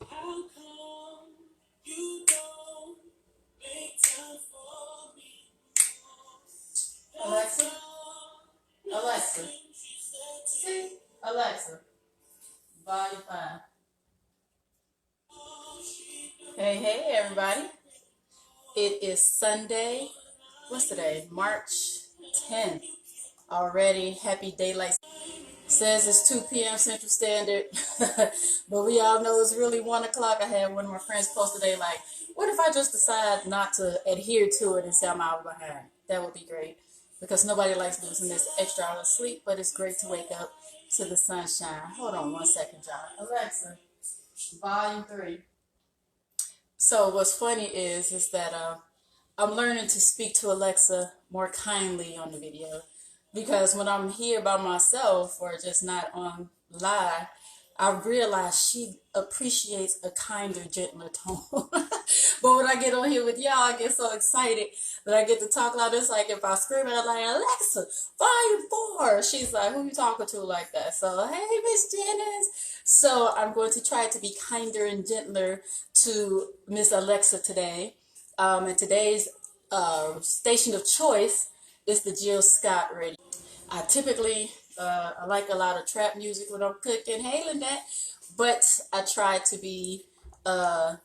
How come you don't make time for me? Alexa, Alexa, see, Alexa, volume 5. Hey, hey, everybody. It is Sunday. What's today? March 10th. Already happy daylight. Says it's 2 p.m. Central Standard, but we all know it's really 1 o'clock. I had one of my friends post today, like, what if I just decide not to adhere to it and say I'm out behind? That would be great because nobody likes losing this extra hour of sleep, but it's great to wake up to the sunshine. Hold on 1 second, John. Alexa, volume 3. So what's funny is that I'm learning to speak to Alexa more kindly on the video because when I'm here by myself or just not on live, I realize she appreciates a kinder, gentler tone. But when I get on here with y'all, I get so excited that I get to talk loud. It's like if I scream at her like, Alexa, volume 4. She's like, who you talking to like that? So, hey, Miss Jennings. So I'm going to try to be kinder and gentler to Miss Alexa today. And today's station of choice is the Jill Scott radio. I typically I like a lot of trap music when I'm cooking. Hey, Lynette. But I try to be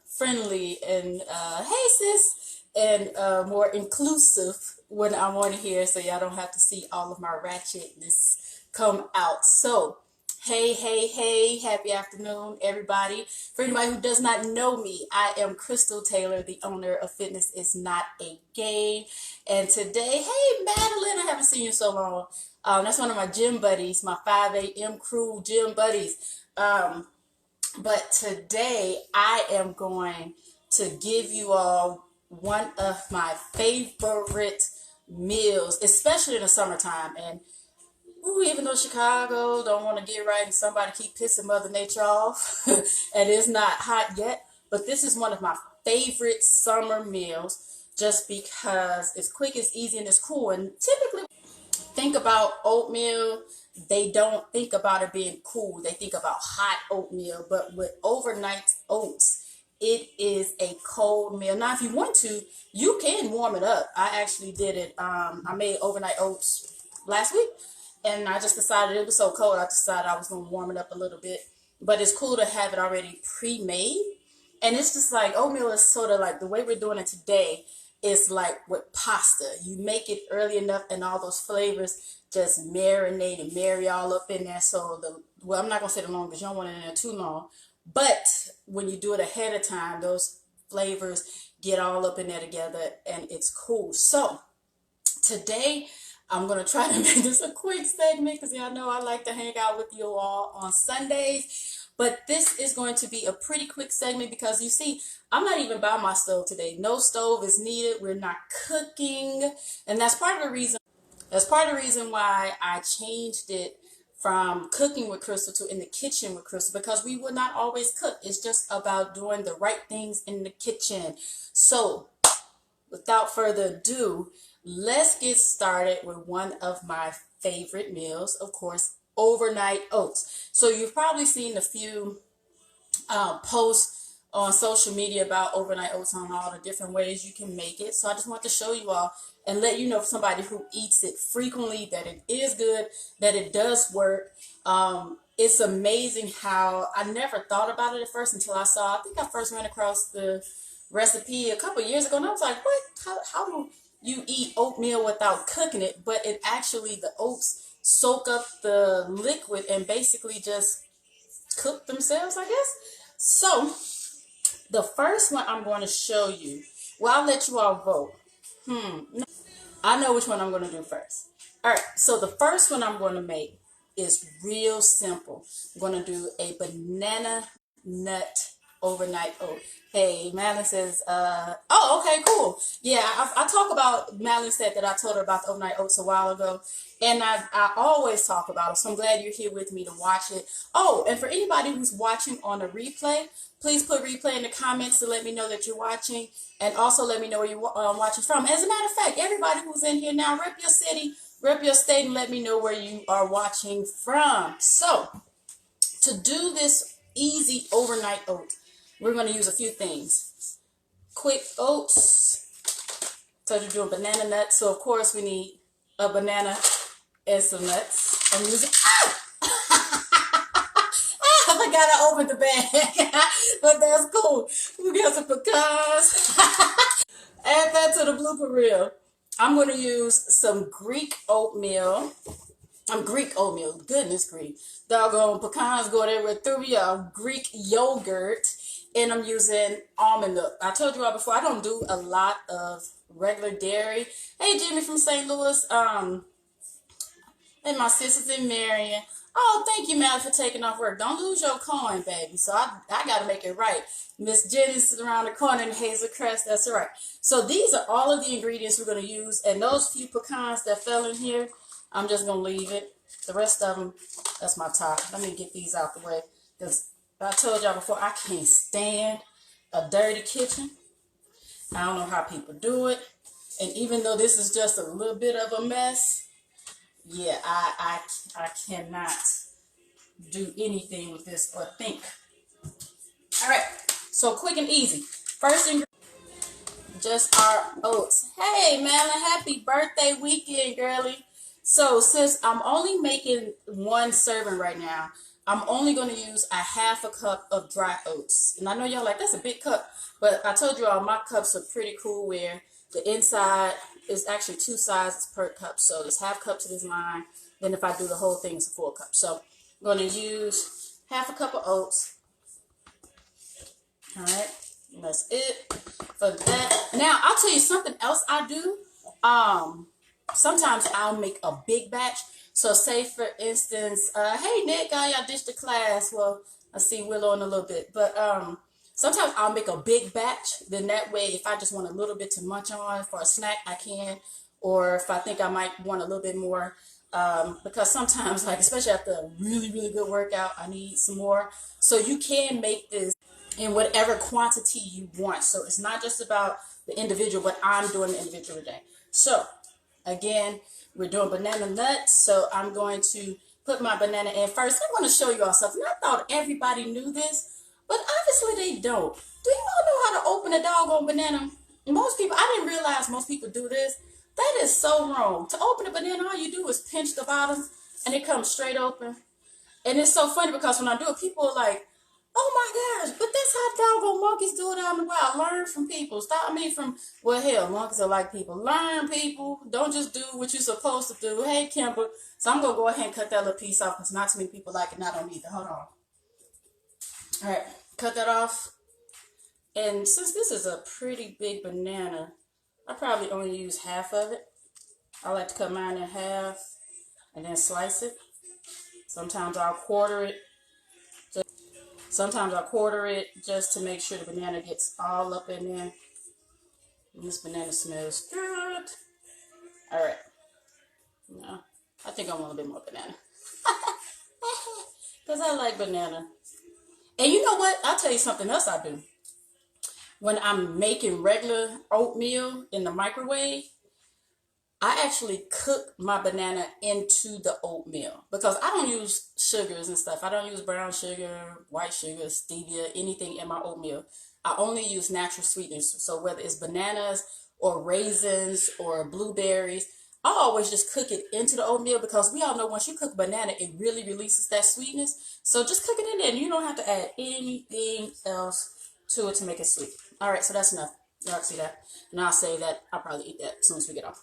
friendly and hey, sis, and more inclusive when I'm on here so y'all don't have to see all of my ratchetness come out. So, hey, hey, hey, happy afternoon, everybody. For anybody who does not know me, I am Krystal Taylor, the owner of Fitness Is Not a Game. And today, hey, Madeline, I haven't seen you in so long. That's one of my gym buddies, my 5 a.m. crew gym buddies. But today, I am going to give you all one of my favorite meals, especially in the summertime. And ooh, even though Chicago don't want to get right and somebody keep pissing Mother Nature off, and it's not hot yet, but this is one of my favorite summer meals just because it's quick, it's easy, and it's cool. And typically, think about oatmeal, they don't think about it being cool. They think about hot oatmeal, but with overnight oats, it is a cold meal. Now, if you want to, you can warm it up. I actually did it. I made overnight oats last week, and I just decided it was so cold. I decided I was going to warm it up a little bit. But it's cool to have it already pre-made. And it's just like oatmeal is sort of like the way we're doing it today is like with pasta. You make it early enough and all those flavors just marinate and marry all up in there. So well, I'm not gonna say the longest, you don't want it in there too long. But when you do it ahead of time, those flavors get all up in there together and it's cool. So today I'm going to try to make this a quick segment because y'all know I like to hang out with you all on Sundays. But this is going to be a pretty quick segment because you see, I'm not even by my stove today. No stove is needed. We're not cooking. And that's part of the reason why I changed it from cooking with Krystal to in the kitchen with Krystal because we would not always cook. It's just about doing the right things in the kitchen. So without further ado, let's get started with one of my favorite meals, of course, overnight oats. So you've probably seen a few posts on social media about overnight oats on all the different ways you can make it. So I just want to show you all and let you know, for somebody who eats it frequently, that it is good, that it does work. It's amazing how I never thought about it at first until I think I first ran across the recipe a couple years ago, and I was like, what? How do you eat oatmeal without cooking it? But it actually, the oats soak up the liquid and basically just cook themselves, I guess. So the first one I'm going to show you, well, I'll let you all vote. No, I know which one I'm going to do first. All right, so the first one I'm going to make is real simple. I'm going to do a banana nut overnight oat. Hey, Madeline says, oh, okay, cool. Yeah, I talk about, Madeline said that I told her about the overnight oats a while ago, and I always talk about it, so I'm glad you're here with me to watch it. Oh, and for anybody who's watching on a replay, please put replay in the comments to let me know that you're watching, and also let me know where you're watching from. As a matter of fact, everybody who's in here now, rep your city, rep your state, and let me know where you are watching from. So, to do this easy overnight oat, we're going to use a few things. Quick oats. So you're doing banana nuts. So of course we need a banana and some nuts. I'm using, I forgot I opened the bag, but that's cool. We got some pecans. Add that to the blooper reel. I'm going to use some Greek oatmeal. Greek oatmeal. Goodness grief. Doggone pecans going everywhere through me. Greek yogurt. And I'm using almond milk. I told you all before, I don't do a lot of regular dairy. Hey, Jimmy from St. Louis. And my sisters in Marion. Oh, thank you, Matt, for taking off work. Don't lose your coin, baby. So I got to make it right. Miss Jenny's is around the corner and Hazel Crest. That's right. So these are all of the ingredients we're going to use. And those few pecans that fell in here, I'm just going to leave it. The rest of them, that's my top. Let me get these out the way. Because I told y'all before, I can't stand a dirty kitchen. I don't know how people do it. And even though this is just a little bit of a mess, yeah, I cannot do anything with this or think. All right, so quick and easy. First ingredient, just our oats. Hey, man, a happy birthday weekend, girly. So since I'm only making one serving right now, I'm only going to use a half a cup of dry oats. And I know y'all like, that's a big cup. But I told you all my cups are pretty cool where the inside is actually 2 sizes per cup. So there's half cup to this line. Then if I do the whole thing, it's a full cup. So I'm going to use half a cup of oats. All right. And that's it for that. Now, I'll tell you something else I do. Sometimes I'll make a big batch. So say, for instance, hey, Nick, y'all ditched the class. Well, I see Willow in a little bit. But sometimes I'll make a big batch. Then that way, if I just want a little bit to munch on for a snack, I can. Or if I think I might want a little bit more. Because sometimes, like, especially after a really, really good workout, I need some more. So you can make this in whatever quantity you want. So it's not just about the individual, but I'm doing the individual today. So again, we're doing banana nuts, so I'm going to put my banana in first. I want to show you all something. I thought everybody knew this, but obviously they don't. Do you all know how to open a doggone banana? Most people, I didn't realize most people do this. That is so wrong. To open a banana, all you do is pinch the bottom, and it comes straight open. And it's so funny because when I do it, people are like, oh my gosh, but that's how doggone monkeys do it out in the wild. Learn from people. Stop me from, well, hell, monkeys are like people. Learn, people. Don't just do what you're supposed to do. Hey, Kimber. So I'm going to go ahead and cut that little piece off because not too many people like it and I don't either. Hold on. All right, cut that off. And since this is a pretty big banana, I probably only use half of it. I like to cut mine in half and then slice it. Sometimes I'll quarter it. Sometimes I quarter it just to make sure the banana gets all up in there. And this banana smells good. All right. No, I think I want a bit more banana. Because I like banana. And you know what? I'll tell you something else I do. When I'm making regular oatmeal in the microwave, I actually cook my banana into the oatmeal because I don't use sugars and stuff. I don't use brown sugar, white sugar, stevia, anything in my oatmeal. I only use natural sweeteners. So whether it's bananas or raisins or blueberries, I always just cook it into the oatmeal because we all know once you cook banana, it really releases that sweetness. So just cook it in there and you don't have to add anything else to it to make it sweet. All right, so that's enough. Y'all see that? And I'll say that I'll probably eat that as soon as we get off.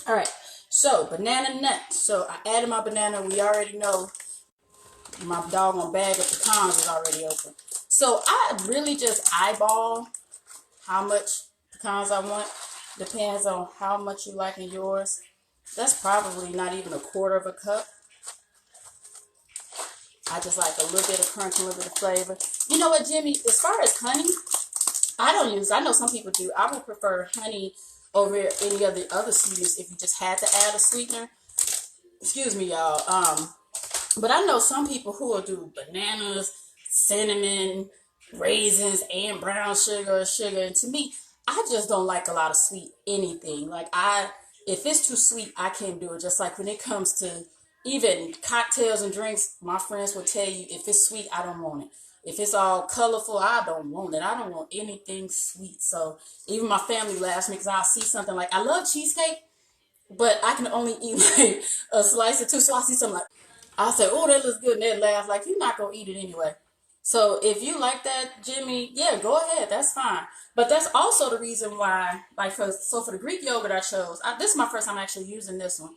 All right, so banana nuts. So I added my banana. We already know my doggone bag of pecans is already open. So I really just eyeball how much pecans I want. Depends on how much you like in yours. That's probably not even a quarter of a cup. I just like a little bit of crunch, a little bit of flavor. You know what, Jimmy? As far as honey, I know some people do. I would prefer honey over any of the other sweeteners if you just had to add a sweetener. Excuse me, y'all. But I know some people who will do bananas, cinnamon, raisins, and brown sugar. And to me, I just don't like a lot of sweet anything. Like if it's too sweet, I can't do it. Just like when it comes to even cocktails and drinks, my friends will tell you if it's sweet, I don't want it. If it's all colorful, I don't want it. I don't want anything sweet. So even my family laughs at me because I'll see something like, I love cheesecake, but I can only eat like a slice or two. So I see something like, I say, oh, that looks good. And they laugh like, you're not going to eat it anyway. So if you like that, Jimmy, yeah, go ahead. That's fine. But that's also the reason why, like, for the Greek yogurt I chose, this is my first time actually using this one.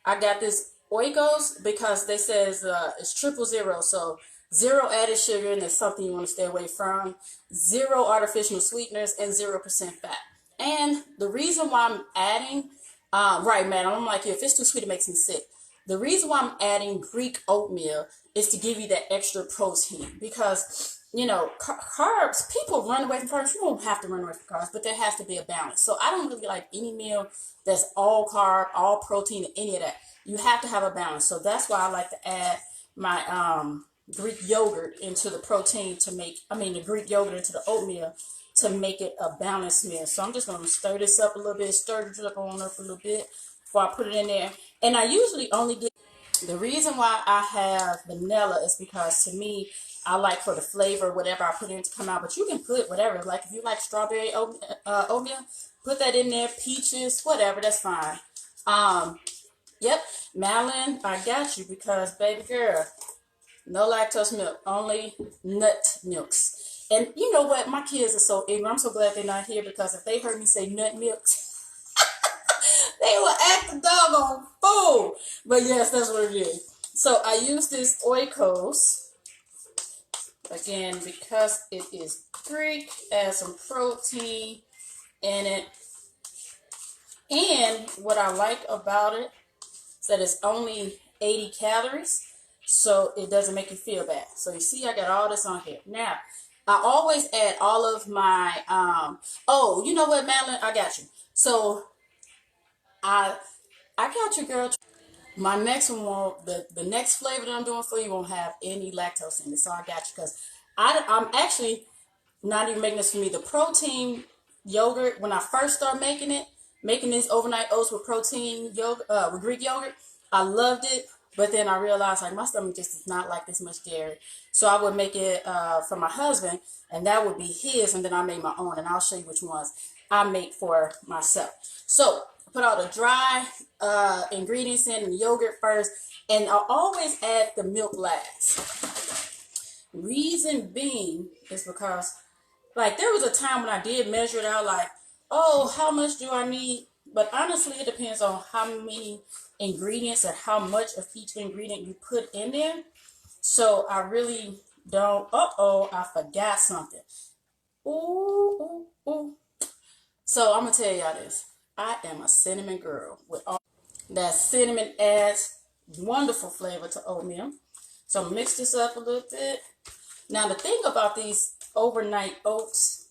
I got this Oikos because they says it's 000, so zero added sugar, and it's something you want to stay away from. Zero artificial sweeteners and 0% fat. And the reason why I'm adding, right, man, I'm like, if it's too sweet, it makes me sick. The reason why I'm adding Greek oatmeal is to give you that extra protein because, carbs, people run away from carbs. You don't have to run away from carbs, but there has to be a balance. So I don't really like any meal that's all carb, all protein, any of that. You have to have a balance. So that's why I like to add my Greek yogurt into the protein the Greek yogurt into the oatmeal to make it a balanced meal. So I'm just going to stir this up a little bit, stir it up a little bit before I put it in there. And I usually only get, the reason why I have vanilla is because to me, I like for the flavor, whatever I put in to come out. But you can put whatever. Like if you like strawberry oatmeal, put that in there. Peaches, whatever, that's fine. Yep, Malin, I got you because baby girl, no lactose milk, only nut milks. And you know what? My kids are so ignorant. I'm so glad they're not here because if they heard me say nut milks, they will act the doggone fool. But yes, that's what it is. So I use this Oikos, again, because it is Greek, add some protein in it. And what I like about it is that it's only 80 calories, so it doesn't make you feel bad. So you see, I got all this on here. Now, I always add all of my, oh, you know what, Madeline? I got you. So I got you, girl. My next one won't, the next flavor that I'm doing for you won't have any lactose in it. So I got you because I'm actually not even making this for me. The protein yogurt, when I first started making these overnight oats with protein yogurt, with Greek yogurt, I loved it. But then I realized like my stomach just does not like this much dairy. So I would make it for my husband, and that would be his, and then I made my own, and I'll show you which ones I make for myself. So put all the dry ingredients in the yogurt first, and I'll always add the milk last. Reason being is because, like, there was a time when I did measure it out, like, oh, how much do I need? But honestly, it depends on how many ingredients or how much of each ingredient you put in there. So I really don't, I forgot something. Ooh, ooh, ooh. So I'm going to tell y'all this. I am a cinnamon girl. With all that cinnamon adds wonderful flavor to oatmeal. So I'm going to mix this up a little bit. Now the thing about these overnight oats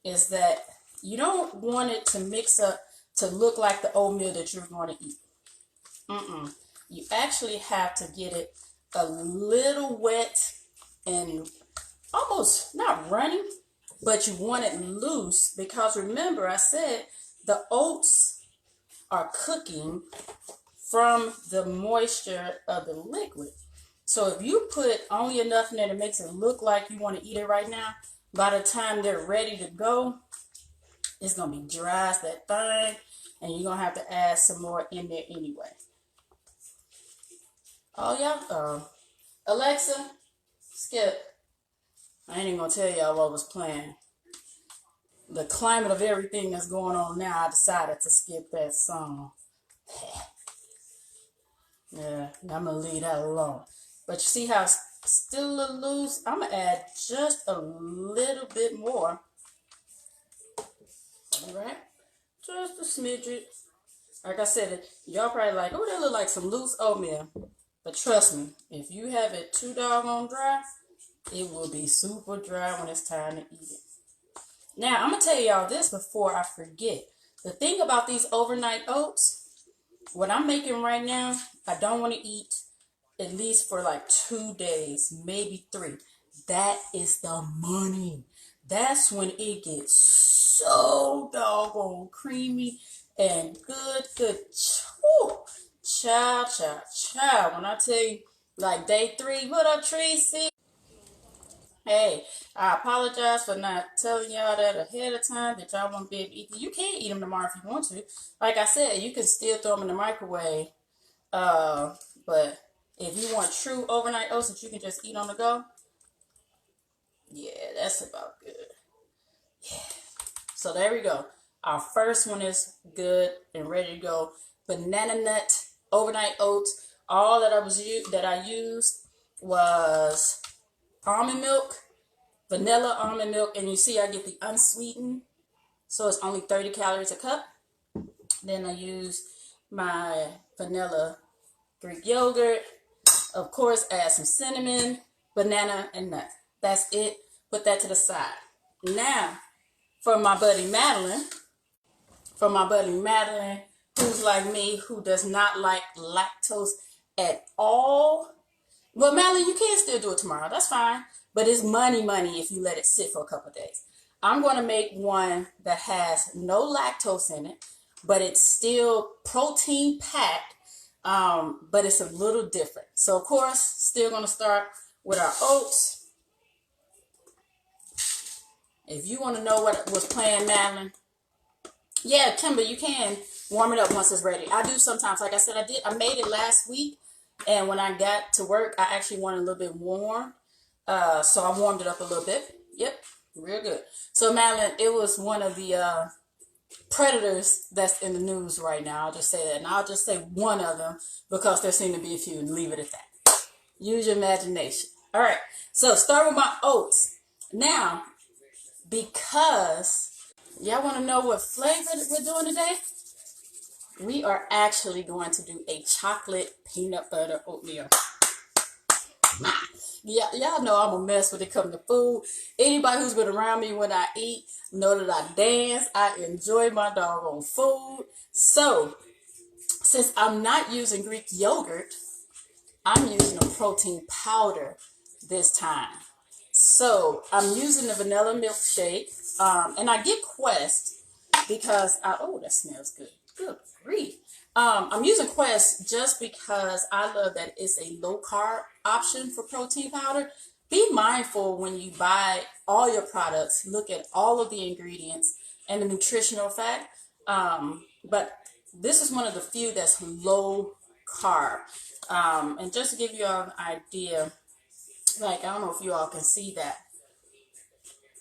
is that you don't want it to mix up to look like the oatmeal that you're going to eat. You actually have to get it a little wet and almost not running, but you want it loose because remember I said the oats are cooking from the moisture of the liquid. So if you put only enough in there that makes it look like you want to eat it right now, by the time they're ready to go, it's going to be dry as that thing, and you're going to have to add some more in there anyway. Oh, yeah. Alexa, skip. I ain't even going to tell y'all what was playing. The climate of everything that's going on now, I decided to skip that song. Yeah, I'm going to leave that alone. But you see how it's still a little loose? I'm going to add just a little bit more. All right? Just a smidget. Like I said, y'all probably like, oh, that look like some loose oatmeal. But trust me, if you have it too doggone dry, it will be super dry when it's time to eat it. Now, I'm going to tell y'all this before I forget. The thing about these overnight oats, what I'm making right now, I don't want to eat at least for like 2 days, maybe 3. That is the money. That's when it gets so doggone creamy and good. Woo. Child. When I tell you, like day 3, what up, Tracy? Hey, I apologize for not telling y'all that ahead of time that y'all won't be able to eat them. You can eat them tomorrow if you want to. Like I said, you can still throw them in the microwave. Uh, but if you want true overnight oats that you can just eat on the go, yeah, that's about good. So there we go. Our first one is good and ready to go. Banana nut overnight oats. All that I used was almond milk, vanilla almond milk, and you see I get the unsweetened, so it's only 30 calories a cup. Then I use my vanilla Greek yogurt. Of course, add some cinnamon, banana, and nut. That's it. Put that to the side. Now, for my buddy Madeline, who's like me, who does not like lactose at all. Well, Madeline, you can still do it tomorrow. That's fine. But it's money if you let it sit for a couple of days. I'm going to make one that has no lactose in it, but it's still protein packed, but it's a little different. So, of course, still going to start with our oats. If you want to know what was playing, Madeline, yeah, Kimber, you can warm it up once it's ready. I do sometimes. Like I said, I made it last week, and when I got to work, I actually wanted a little bit warm. So I warmed it up a little bit. Yep, real good. So Madeline, it was one of the predators that's in the news right now. I'll just say that, and I'll just say one of them because there seem to be a few, and leave it at that. Use your imagination. All right. So start with my oats. Now, because y'all want to know what flavor we're doing today? We are actually going to do a chocolate peanut butter oatmeal. Yeah, y'all know I'm a mess when it comes to food. Anybody who's been around me when I eat know that I dance. I enjoy my doggone food. So, since I'm not using Greek yogurt, I'm using a protein powder this time. So, I'm using the vanilla milkshake, and I get Quest because oh, that smells good. Good grief. I'm using Quest just because I love that it's a low carb option for protein powder. Be mindful when you buy all your products. Look at all of the ingredients and the nutritional fact. But this is one of the few that's low carb. And just to give you all an idea, like I don't know if you all can see that.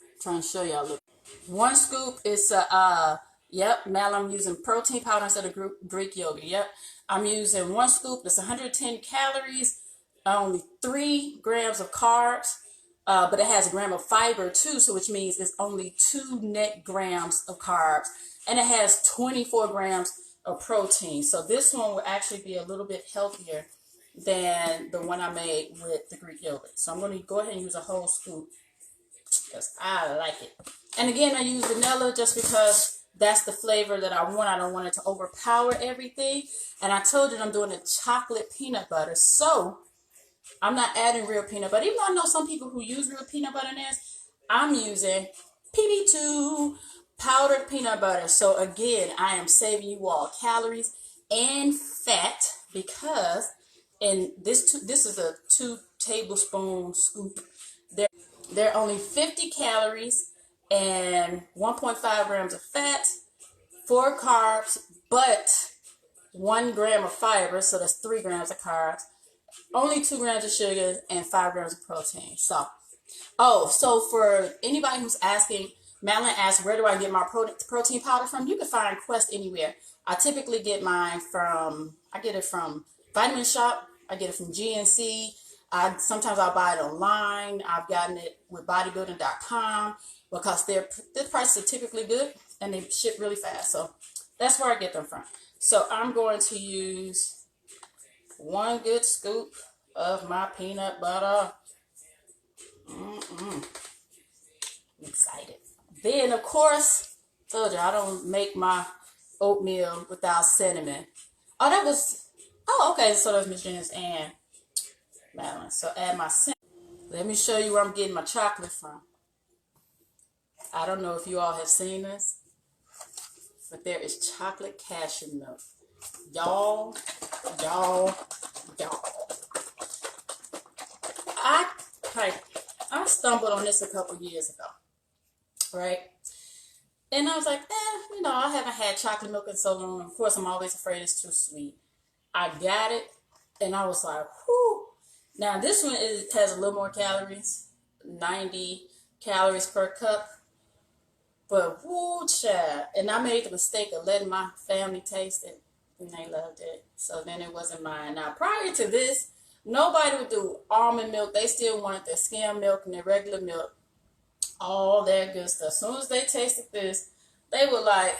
I'm trying to show y'all. Look. One scoop is yep, Mal, I'm using protein powder instead of Greek yogurt. Yep, I'm using one scoop. That's 110 calories, only 3 grams of carbs, but it has a gram of fiber too, so which means it's only 2 net grams of carbs, and it has 24 grams of protein. So this one will actually be a little bit healthier than the one I made with the Greek yogurt. So I'm going to go ahead and use a whole scoop because I like it. And again, I use vanilla just because that's the flavor that I want. I don't want it to overpower everything. And I told you I'm doing a chocolate peanut butter. So I'm not adding real peanut butter. Even though I know some people who use real peanut butter in this, I'm using PB2 powdered peanut butter. So again, I am saving you all calories and fat because this is a 2 tablespoon scoop. They're only 50 calories and 1.5 grams of fat, 4 carbs, but 1 gram of fiber, so that's 3 grams of carbs, only 2 grams of sugar, and 5 grams of protein. So for anybody who's asking, Madeline asked, where do I get my protein powder from? You can find Quest anywhere. I typically get I get it from Vitamin Shop. I get it from GNC. Sometimes I'll buy it online. I've gotten it with bodybuilding.com because their prices are typically good and they ship really fast. So that's where I get them from. So I'm going to use 1 good scoop of my peanut butter. I'm excited. Then, of course, told you I don't make my oatmeal without cinnamon. Okay, so that's Miss Janice and Madeline. So add my cinnamon. Let me show you where I'm getting my chocolate from. I don't know if you all have seen this, but there is chocolate cashew milk. Y'all. I stumbled on this a couple years ago, right? And I was like, I haven't had chocolate milk in so long. Of course, I'm always afraid it's too sweet. I got it, and I was like, whew. Now, this one has a little more calories, 90 calories per cup. But woo, child. And I made the mistake of letting my family taste it, and they loved it. So then it wasn't mine. Now, prior to this, nobody would do almond milk. They still wanted their skim milk and their regular milk, all that good stuff. As soon as they tasted this, they were like,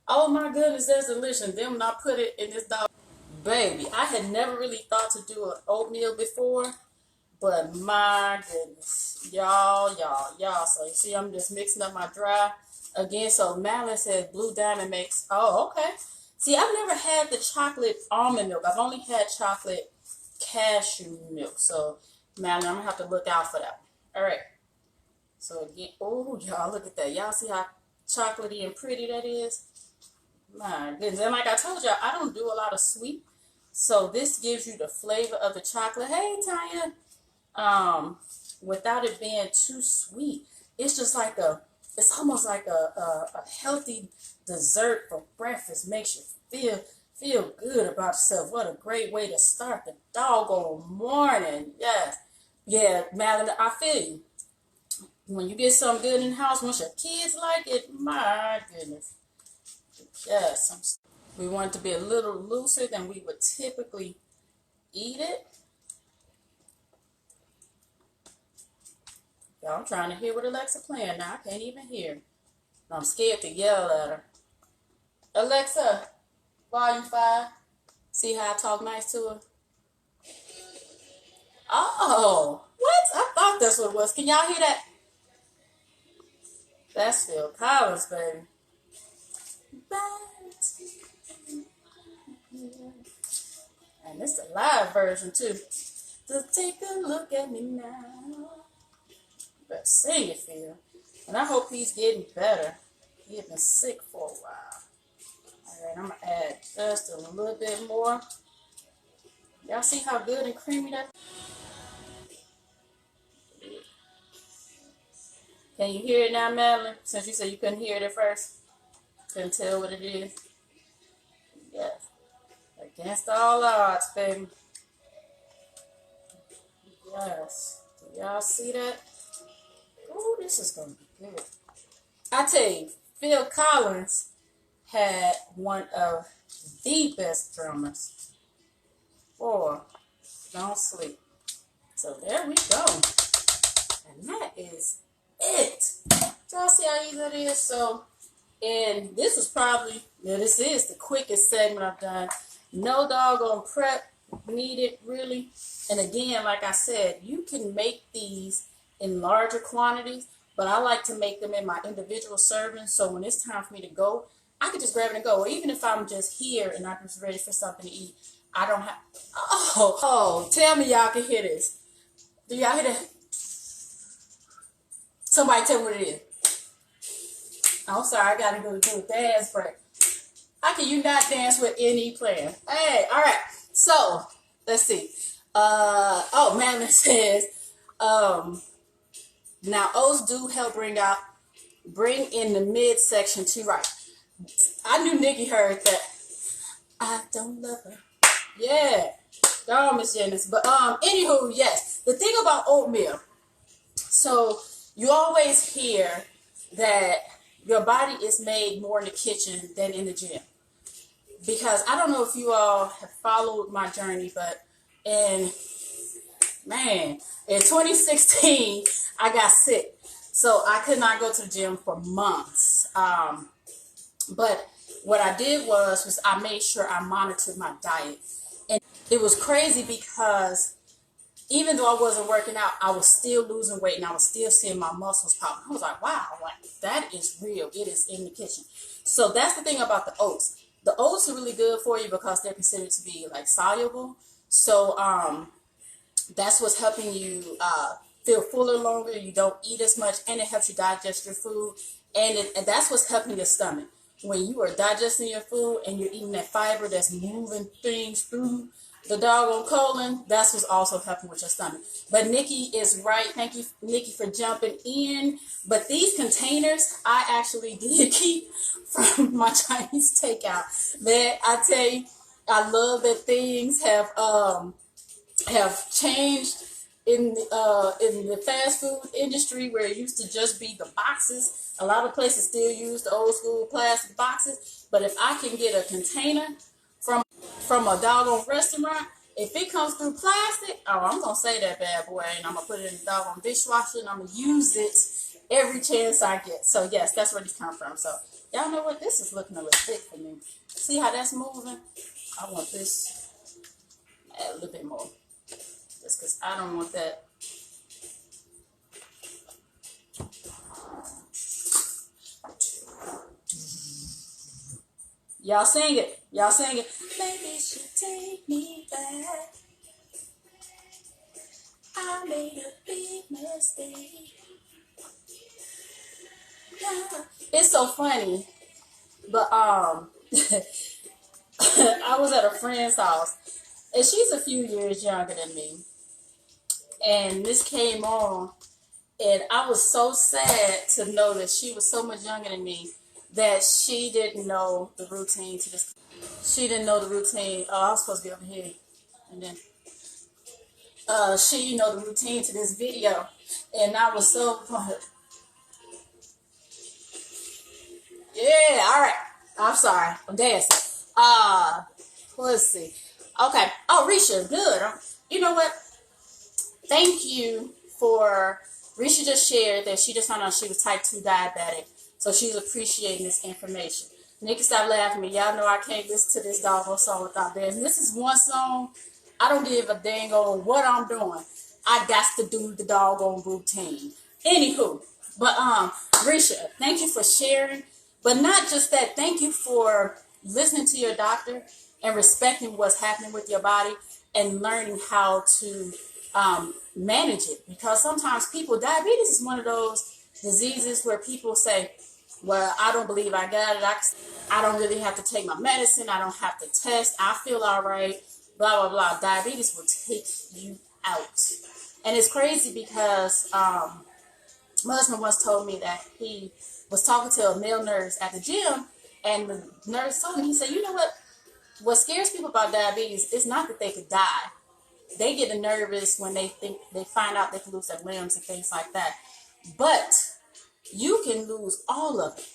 oh my goodness, that's delicious. Then when I put it in this dog, baby, I had never really thought to do an oatmeal before. But my goodness, y'all. So you see, I'm just mixing up my dry again. So Madeline says Blue Diamond makes, oh, okay. See, I've never had the chocolate almond milk. I've only had chocolate cashew milk. So Madeline, I'm going to have to look out for that. All right. So again, oh, y'all, look at that. Y'all see how chocolatey and pretty that is? My goodness. And like I told y'all, I don't do a lot of sweet. So this gives you the flavor of the chocolate. Hey, Tanya. Without it being too sweet. It's just like it's almost like a healthy dessert for breakfast. Makes you feel good about yourself. What a great way to start the doggone morning. Yes. Yeah, Madeline, I feel you. When you get something good in the house, once your kids like it, my goodness. Yes. We want it to be a little looser than we would typically eat it. Y'all, I'm trying to hear what Alexa playing now. I can't even hear. I'm scared to yell at her. Alexa, volume 5. See how I talk nice to her? Oh, what? I thought that's what it was. Can y'all hear that? That's Phil Collins, baby. And it's the live version, too. So take a look at me now. Better sing it, Phil. And I hope he's getting better. He had been sick for a while. All right, I'm going to add just a little bit more. Y'all see how good and creamy that is? Can you hear it now, Madeline? Since you said you couldn't hear it at first. Couldn't tell what it is. Yes. Against all odds, baby. Yes. Do y'all see that? Ooh, this is going to be good. I tell you, Phil Collins had one of the best drummers for Don't Sleep. So there we go. And that is it. Y'all see how easy that is? So, and this is probably, this is the quickest segment I've done. No doggone prep needed, really. And again, like I said, you can make these in larger quantities, but I like to make them in my individual servings. So when it's time for me to go, I can just grab it and go. Or even if I'm just here and I'm just ready for something to eat, I don't have, oh, tell me y'all can hear this. Do y'all hear that? Somebody tell me what it is. I'm sorry, I gotta go do a dance break. How can you not dance with any player? Hey, all right. So let's see. Madeline says, now Oats do help bring in the midsection too, right? I knew Nikki heard that. I don't love her. Yeah. Oh, Miss Janice. But anywho, yes. The thing about oatmeal. So you always hear that your body is made more in the kitchen than in the gym. Because I don't know if you all have followed my journey, but in 2016, I got sick. So I could not go to the gym for months. But what I did was I made sure I monitored my diet. And it was crazy because even though I wasn't working out, I was still losing weight and I was still seeing my muscles pop. I was like, wow, that is real. It is in the kitchen. So that's the thing about the oats. The oats are really good for you because they're considered to be like soluble. So that's what's helping you feel fuller longer. You don't eat as much, and it helps you digest your food. And that's what's helping your stomach. When you are digesting your food and you're eating that fiber that's moving things through, the doggone colon, that's what's also helping with your stomach. But Nikki is right. Thank you, Nikki, for jumping in. But these containers, I actually did keep from my Chinese takeout. Man, I tell you, I love that things have changed in the fast food industry, where it used to just be the boxes. A lot of places still use the old school plastic boxes. But if I can get a container from a doggone restaurant, if it comes through plastic, oh, I'm gonna say that bad boy, and I'm gonna put it in the doggone dishwasher, and I'm gonna use it every chance I get. So yes, that's where these come from. So y'all know what, this is looking a little thick for me. See how that's moving? I want this add a little bit more, just because I don't want that. Y'all sing it. Y'all sing it. Maybe she'll take me back. I made a big mistake. Yeah. It's so funny, but I was at a friend's house, and she's a few years younger than me, and this came on, and I was so sad to know that she was so much younger than me, that she didn't know the routine to this. She didn't know the routine. Oh, I was supposed to be over here, and then she didn't know the routine to this video, and I was so. Yeah, all right. I'm sorry. I'm dancing. Let's see. Okay. Oh, Risha, good. You know what? Thank you for. Risha just shared that she just found out she was type 2 diabetic, so she's appreciating this information. Nikki, stop laughing at me. Y'all know I can't listen to this doggone song without dancing. This is one song I don't give a dang on what I'm doing. I got to do the doggone routine. Anywho, but Risha, thank you for sharing. But not just that, thank you for listening to your doctor and respecting what's happening with your body and learning how to manage it. Because sometimes diabetes is one of those diseases where people say, well, I don't believe I got it. I don't really have to take my medicine. I don't have to test. I feel all right. Blah, blah, blah. Diabetes will take you out. And it's crazy because my husband once told me that he was talking to a male nurse at the gym, and the nurse told him, he said, you know what scares people about diabetes is not that they could die. They get nervous when they find out they can lose their limbs and things like that. But you can lose all of it.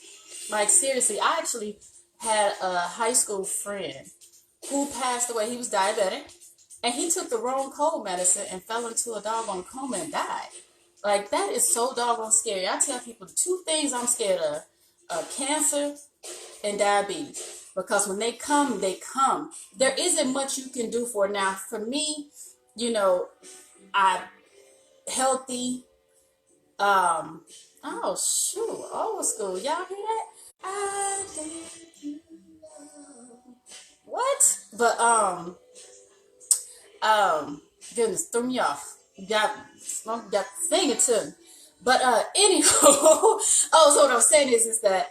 Like, seriously, I actually had a high school friend who passed away. He was diabetic, and he took the wrong cold medicine and fell into a doggone coma and died. Like, that is so doggone scary. I tell people the two things I'm scared of, cancer and diabetes. Because when they come, they come. There isn't much you can do for it. Now, for me, I'm healthy. Oh, shoot. Old school. Y'all hear that? I think you know. What? But, goodness, threw me off. You got to sing it to me. But anyhow, so what I'm saying is that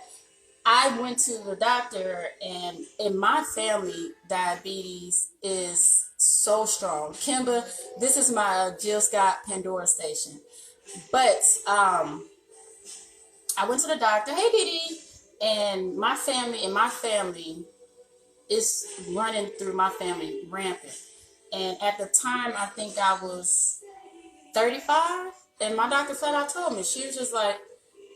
I went to the doctor, and in my family, diabetes is so strong. Kimba, this is my Jill Scott Pandora station. But I went to the doctor. Hey, Didi. And my family is running through my family rampant. And at the time, I think I was 35, and my doctor flat out told me, she was just like,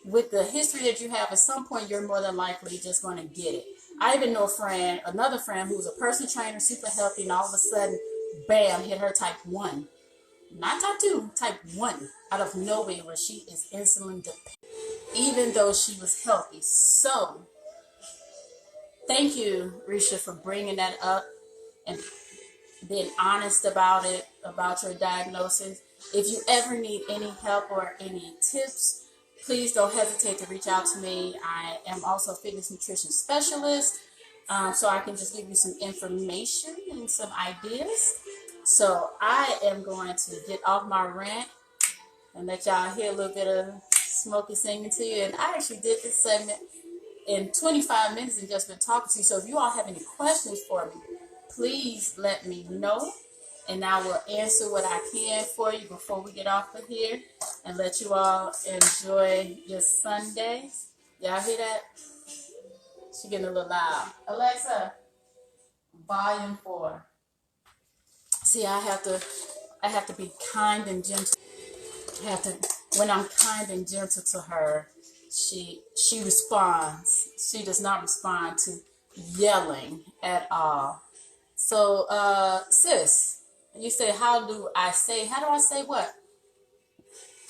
with the history that you have, at some point you're more than likely just going to get it. I even know another friend who was a personal trainer, super healthy, and all of a sudden, bam, hit her type 1. Not type 2, type 1, out of nowhere, where she is insulin dependent, even though she was healthy. So, thank you, Risha, for bringing that up and being honest about it, about your diagnosis. If you ever need any help or any tips, please don't hesitate to reach out to me. I am also a fitness nutrition specialist, so I can just give you some information and some ideas. So I am going to get off my rant and let y'all hear a little bit of Smokey singing to you. And I actually did this segment in 25 minutes and just been talking to you. So if you all have any questions for me, please let me know, and I will answer what I can for you before we get off of here and let you all enjoy your Sunday. Y'all hear that? She getting a little loud. Alexa, volume 4. See, I have to be kind and gentle. I have to, when I'm kind and gentle to her, she responds. She does not respond to yelling at all. So, sis, you say, how do I say what?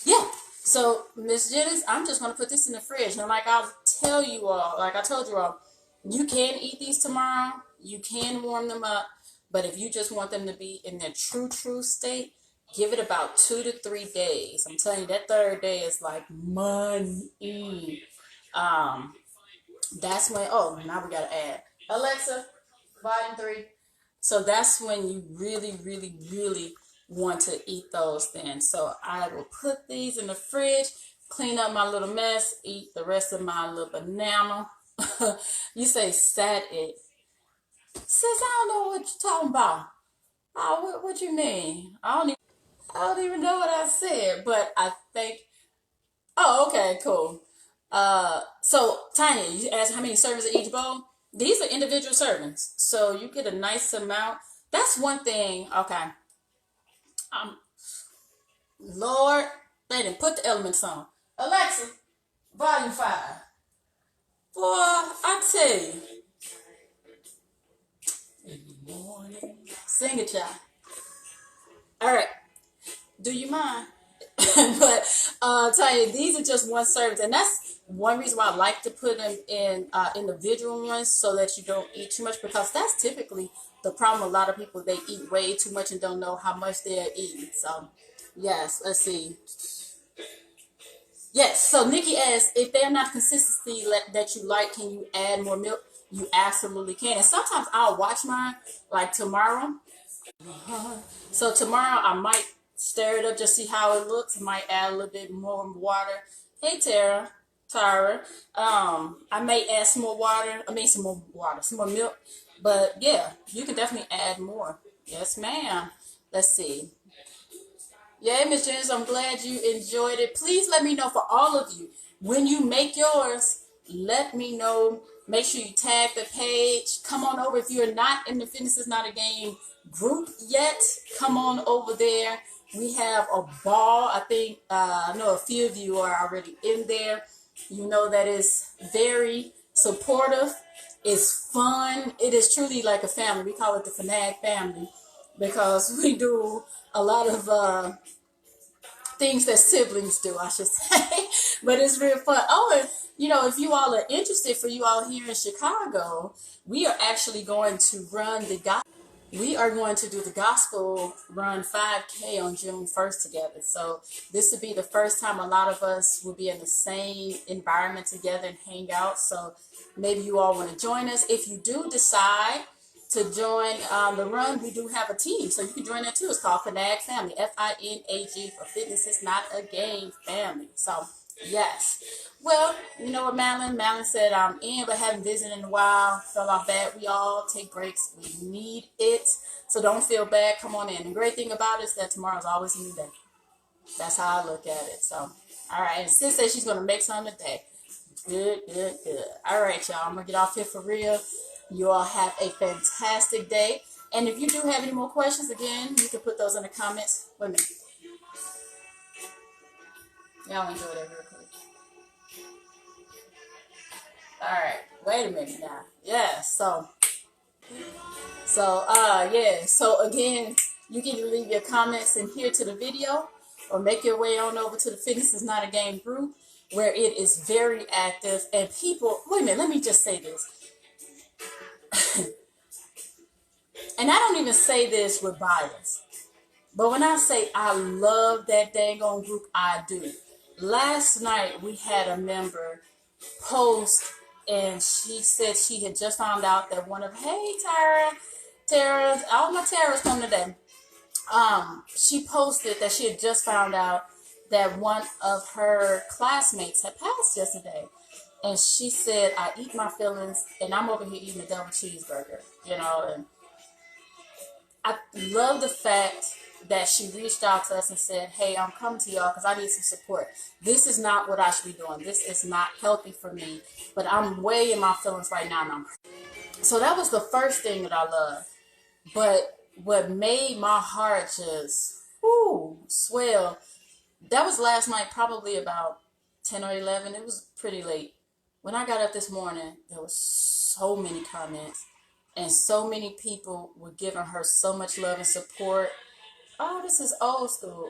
Yeah. So, Miss Jennings, I'm just going to put this in the fridge. And like I'll tell you all, like I told you all, you can eat these tomorrow. You can warm them up. But if you just want them to be in their true state, give it about 2 to 3 days. I'm telling you, that third day is like money. That's when, oh, now we got to add. Alexa, volume 3. So that's when you really want to eat those then. So I will put these in the fridge, clean up my little mess, eat the rest of my little banana. You say sat it. Sis, I don't know what you're talking about. Oh, what you mean? I don't even know what I said, but I think, oh, okay, cool. So Tanya, you asked how many servings in each bowl. These are individual servings, so you get a nice amount. That's one thing. Okay, Lord, they didn't put the elements on. Alexa, volume 5. Boy, I tell you. Good morning. Sing it, y'all. All right. Do you mind? But tell you, these are just one serving, and that's one reason why I like to put them in individual ones so that you don't eat too much, because that's typically the problem with a lot of people. They eat way too much and don't know how much they're eating. So yes, let's see. Yes, so Nikki asks, if they're not consistency that you like, can you add more milk? You absolutely can. And sometimes I'll watch mine, like tomorrow. So tomorrow I might stir it up, just see how it looks. I might add a little bit more water. Hey Tara. I may add some more water. Some more milk. But yeah, you can definitely add more. Yes, ma'am. Let's see. Yeah, Miss Janice, I'm glad you enjoyed it. Please let me know, for all of you, when you make yours, let me know. Make sure you tag the page. Come on over. If you're not in the Fitness is Not a Game group yet, come on over there. We have a ball. I think, I know a few of you are already in there. You know that it's very supportive. It's fun. It is truly like a family. We call it the Fanag family because we do a lot of things that siblings do, I should say. But it's real fun. Oh, and if you all are interested, for you all here in Chicago, we are actually going to run the gospel. We are going to do the gospel run 5K on June 1st together. So this would be the first time a lot of us will be in the same environment together and hang out. So maybe you all want to join us. If you do decide to join the run, we do have a team, so you can join that too. It's called Fanag Family, FINAG, for Fitness is Not a Game Family. So yes. Well, you know what, Madeline? Madeline said, I'm in, but haven't visited in a while. Fell off bad. We all take breaks. We need it. So don't feel bad. Come on in. The great thing about it is that tomorrow's always a new day. That's how I look at it. So, all right. And Sis says she's going to make some today. Good. All right, y'all. I'm going to get off here for real. You all have a fantastic day. And if you do have any more questions, again, you can put those in the comments. Wait a minute. Y'all enjoy that real quick. All right, wait a minute now. Yeah, so yeah. So again, you can leave your comments in here to the video, or make your way on over to the Fitness is Not a Game group, where it is very active. And people, wait a minute, let me just say this. And I don't even say this with bias, but when I say I love that dang on group, I do. Last night we had a member post, and she said she had just found out that hey Tara, all my Tara's come today. She posted that she had just found out that one of her classmates had passed yesterday, and she said, I eat my feelings, and I'm over here eating a double cheeseburger, and I love the fact that she reached out to us and said, hey, I'm coming to y'all because I need some support. This is not what I should be doing. This is not healthy for me, but I'm way in my feelings right now. So that was the first thing that I loved. But what made my heart just swell, that was last night, probably about 10 or 11. It was pretty late. When I got up this morning, there was so many comments and so many people were giving her so much love and support. Oh, this is old school.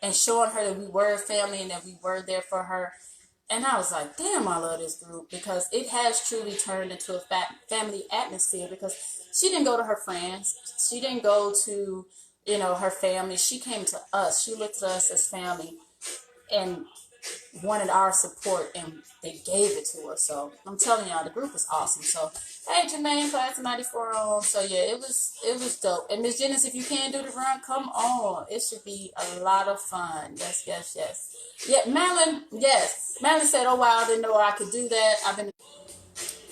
And showing her that we were family and that we were there for her. And I was like, damn, I love this group because it has truly turned into a family atmosphere because she didn't go to her friends. She didn't go to, her family. She came to us. She looked at us as family and wanted our support, and they gave it to us. So I'm telling y'all, the group is awesome. So hey, Jermaine, class of '94 on. So yeah, it was dope. And Miss Janice, if you can't do the run, come on. It should be a lot of fun. Yes, yes, yes. Yeah, Madeline. Yes, Madeline said, "Oh wow, I didn't know I could do that. I've been."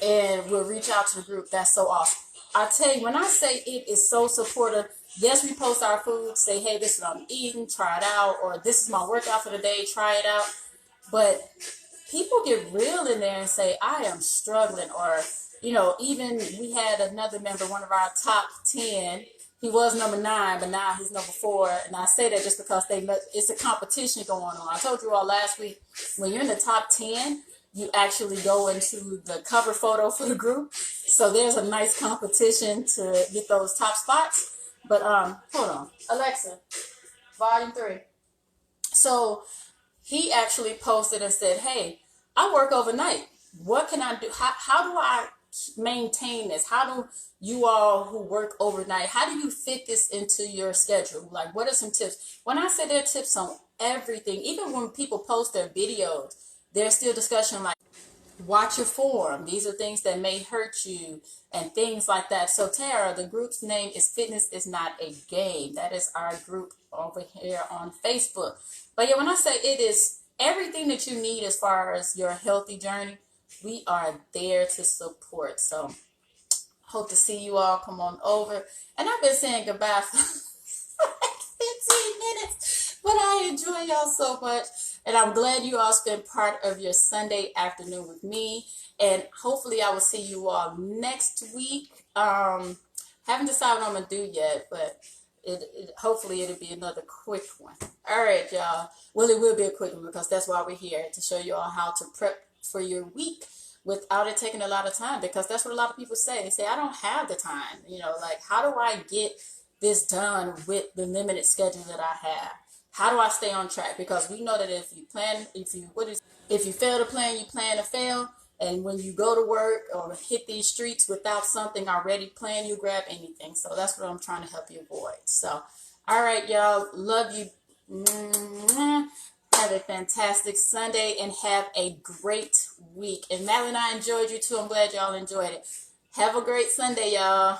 And we'll reach out to the group. That's so awesome. I tell you, when I say it is so supportive. Yes, we post our food. Say, hey, this is what I'm eating. Try it out. Or this is my workout for the day. Try it out. But people get real in there and say, I am struggling. Or, even we had another member, one of our top 10. He was number 9, but now he's number 4. And I say that just because it's a competition going on. I told you all last week, when you're in the top 10, you actually go into the cover photo for the group. So there's a nice competition to get those top spots. But hold on. Alexa, volume 3. So he actually posted and said, hey, I work overnight. What can I do? How do I maintain this? How do you all who work overnight, how do you fit this into your schedule? Like, what are some tips? When I say there are tips on everything, even when people post their videos, there's still discussion like, watch your form. These are things that may hurt you and things like that. So Tara, the group's name is Fitness is Not a Game. That is our group over here on Facebook. But yeah, when I say it is everything that you need as far as your healthy journey, we are there to support. So hope to see you all. Come on over. And I've been saying goodbye for like 15 minutes, but I enjoy y'all so much. And I'm glad you all spent part of your Sunday afternoon with me. And hopefully I will see you all next week. Haven't decided what I'm going to do yet, but hopefully it'll be another quick one. All right, y'all. Well, it will be a quick one because that's why we're here, to show you all how to prep for your week without it taking a lot of time, because that's what a lot of people say. They say, I don't have the time. Like, how do I get this done with the limited schedule that I have? How do I stay on track? Because we know that if you fail to plan, you plan to fail. And when you go to work or hit these streets without something already planned, you grab anything. So that's what I'm trying to help you avoid. So, all right, y'all. Love you. Have a fantastic Sunday and have a great week. And Madeline and I enjoyed you too. I'm glad y'all enjoyed it. Have a great Sunday, y'all.